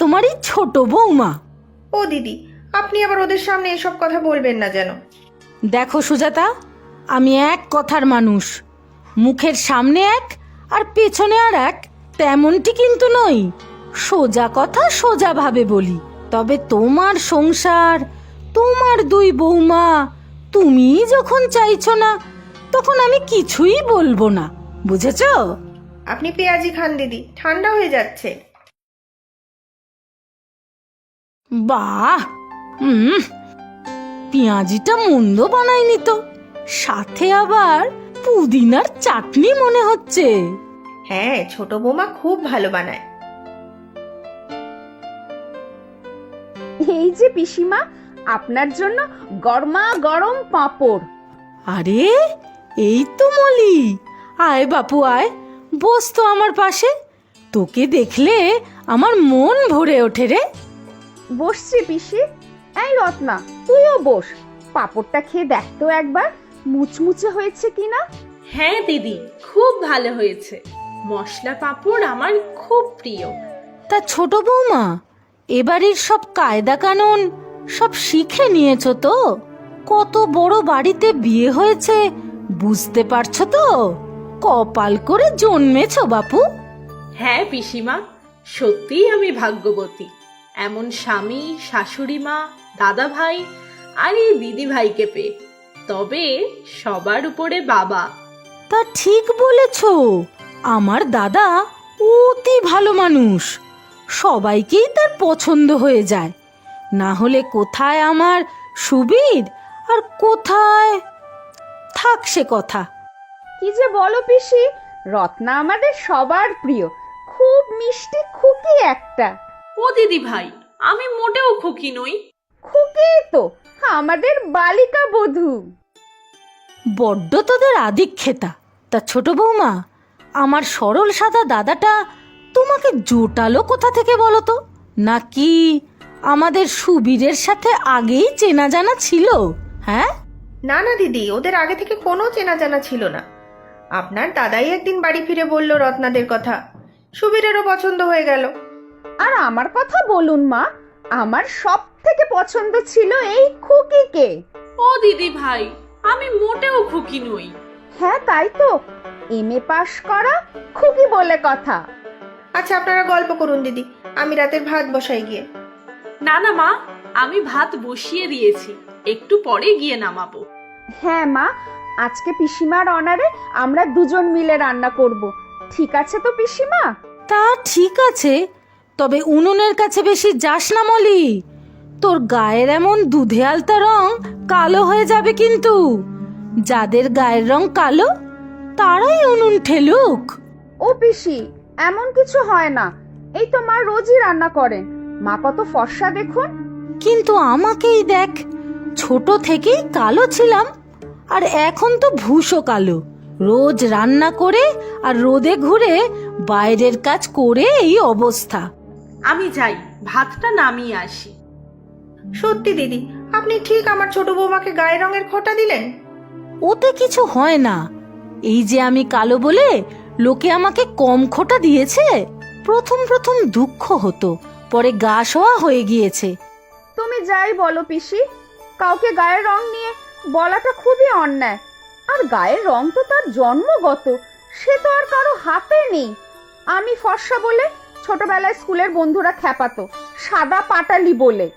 তোমারই ছোট বৌমা। ও দিদি, আপনি আবার ওদের সামনে এসব কথা বলবেন না যেন। দেখো সুজাতা, আমি এক কথার মানুষ, মুখের সামনে এক আর পেছনে আর এক তেমনটি কিন্তু নই। সোজা কথা সোজা ভাবে বলি। তবে তোমার সংসার, তোমার দুই বৌমা, তুমি যখন চাইছো না, তখন আমি কিছুই বলবো না, বুঝেছো? আপনি পেঁয়াজি খান দিদি, ঠান্ডা হয়ে যাচ্ছে। বাহ, পেঁয়াজিটা মন্দ বানাইনি তো, সাথে আবার পুদিনার চাটনি মনে হচ্ছে। হ্যাঁ, ছোট বৌমা খুব ভালো বানায়। এই যে পিসিমা, আপনার জন্য গরমা গরম পাঁপড়। আরে এই তো মলি, আয় বাপু আয়, বস তো আমার পাশে। তোকে দেখলে আমার মন ভরে ওঠে রে। বসছি পিসি। এই রত্না, তুইও বস, পাঁপড়টা খেয়ে দেখ তো একবার মুচমুচে হয়েছে কিনা। হ্যাঁ দিদি, খুব ভালো হয়েছে। মশলা পাঁপড় আমার খুব প্রিয়। তা ছোট বৌমা, এবারের সব কায়দা কানুন সব শিখে নিয়েছো তো? কত বড় বাড়িতে বিয়ে হয়েছে বুঝতে পারছো তো? কপাল করে জন্মেছো বাপু। হ্যাঁ পিসিমা, সত্যিই আমি ভাগ্যবতী এমন স্বামী, শাশুড়ি মা, দাদা ভাই আর এই দিদি ভাইকে পেয়ে। তবে সবার উপরে বাবা। তা ঠিক বলেছো, আমার দাদা অতি ভালো মানুষ, সবাইকেই তার পছন্দ হয়ে যায়। না হলে কোথায় আমার সুবীর আর কোথায় থাক সে কথা। কি যে বলো পিসি, রত্না আমাদের সবার প্রিয়, খুব মিষ্টি খুকি একটা। ও দিদি ভাই, আমি মোটেও খুকি নই। খুকি তো আমাদের বালিকা বধূ। বড্ড তোদের আদিক্ষেতা। তা ছোট বৌমা, আমার সরল সাদা দাদাটা তোমাকে জোটালো কোথা থেকে বলো তো? নাকি আমাদের সুবীরের সাথে আগেই চেনা জানা ছিল? হ্যাঁ না না দিদি, ওদের আগে থেকে কোনো চেনা জানা ছিল না। আপনার দাদাই একদিন বাড়ি ফিরে বলল রত্নাদের কথা, সুবীরেরও পছন্দ হয়ে গেল। আর আমার কথা বলুন মা, আমার সব থেকে পছন্দ ছিল এই খুকিকে। ও দিদি ভাই, আমি মোটেও খুকি নই। হ্যাঁ তাই তো, এমএ পাশ করা খুকি বলে কথা। আচ্ছা, আপনারা গল্প করুন দিদি, আমি রাতের ভাত বসাই গিয়ে। না না মা, আমি ভাত বসিয়ে দিয়েছি, একটু পরে গিয়ে নামাবো। হ্যাঁ মা, আজকে পিসিমার অনারে আমরা দুজন মিলে রান্না করব। ঠিক আছে তো পিসিমা? তা ঠিক আছে, তবে উনুনের কাছে বেশি যাস না মলি। তোর গায়ের এমন দুধে আলতা রং কালো হয়ে যাবে কিন্তু। যাদের গায়ের রং কালো তারাই উনুন ঠেলুক। ও পিসি, এমন কিছু হয় না, এই তো মা রোজই রান্না করেন, মা কত ফর্সা দেখুন। কিন্তু আমাকেই দেখ, ছোট থেকেই কালো ছিলাম, আর এখন তো ভূষো কালো। রোজ রান্না করে আর রোদে ঘুরে বাইরের কাজ করে এই অবস্থা। আমি যাই, ভাতটা নামিয়ে আসি। সত্যি দিদি, আপনি ঠিক আমার ছোট বৌমাকে গায়ের রঙের খোঁটা দিলেন। ওতে কিছু হয় না। এই যে আমি কালো বলে লোকে আমাকে কম খোঁটা দিয়েছে, প্রথম প্রথম দুঃখ হতো, পরে গা সওয়া হয়ে গিয়েছে। তুমি যাই বলো পিসি, কাউকে গায়ের রং নিয়ে বলাটা খুবই অন্যায়। আর গায়ের রং তো তার জন্মগত, সে তো আর কারো হাতে নেই। আমি ফর্সা বলে ছোটবেলায় স্কুলের বন্ধুরা খ্যাপাতো সাদা পাটালি বলে।